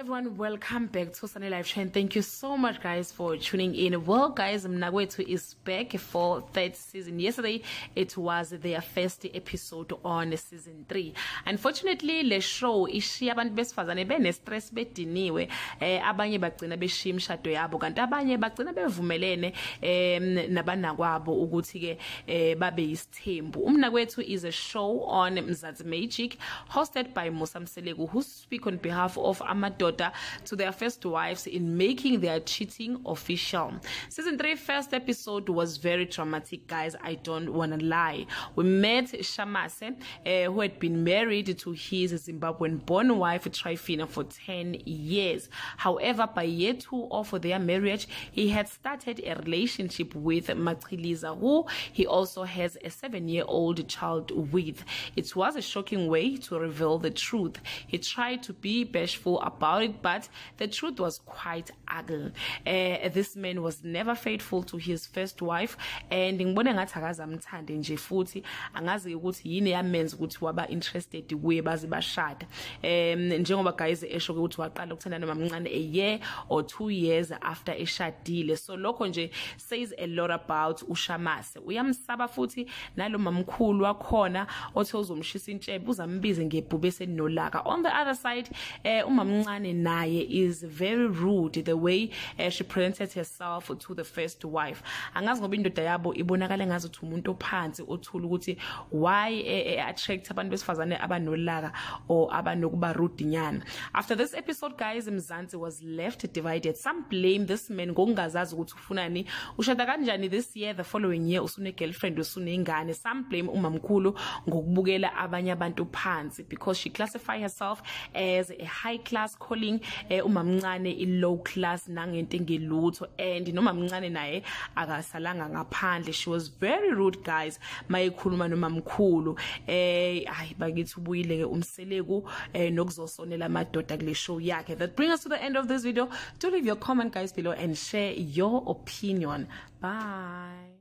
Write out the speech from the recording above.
everyone, welcome back to Sunday Live Show, and thank you so much guys for tuning in. Well guys, Mnakwethu is back for third season. Yesterday it was their first episode on season 3. Unfortunately le show ishiya abantu besifazane bene stress bediniwe, abanye bagcina beshiya imshado yabo kanti abanye bagcina bevumelene nabanakwabo ukuthi ke babe yisithembu. Mnakwethu is a show on Mzansi Magic hosted by Mzansi who speak on behalf of daughter to their first wives in making their cheating official. Season 3 first episode was very traumatic, guys. I don't want to lie. We met Shamase, who had been married to his Zimbabwean born wife Trifina for 10 years. However, by year 2 of their marriage, he had started a relationship with Maqiliza, who he also has a 7-year-old child with. It was a shocking way to reveal the truth. He tried to be bashful about it, but the truth was quite ugly. This man was never faithful to his first wife, and ngibone ngathi akazamthande nje futhi angazi ukuthi yini yamenza ukuthi waba interested kuye baze bashada. Njengoba guys esho ukuthi waqala ukuthandana nomamncane a year or 2 years after eshadile. So lokho nje says a lot about uShamase. Uyamsaba futhi nalo mamkhulu wakhona othi uzomshisa intshebe uzambize ngebhube esenolaka. On the other side, umamncane naye is very rude the way she presented herself to the first wife. Angazi ngoba indoda yabo ibonakala ngazi ukuthi umuntu ophansi othula ukuthi why attract abantu besifazane abanolaka or abanokuba rude nyana. After this episode guys, Mzansi was left divided. Some blame this man ngokungazazi ukuthi ufunani, ushada kanjani this year, the following year usune girlfriend usunengane. Some blame umamkhulu ngokubukela abanye abantu phansi because she classified herself as a high class, calling umamncane i low class nangento engelutho, and nomamncane naye akasalanga ngaphandle. She was very rude guys mayikhuluma nomamkhulu. Hayi bakithi ubuyile ke umseleku nokuzosonela amadoda kule show yakhe. That brings us to the end of this video. Do leave your comment guys below and share your opinion. Bye.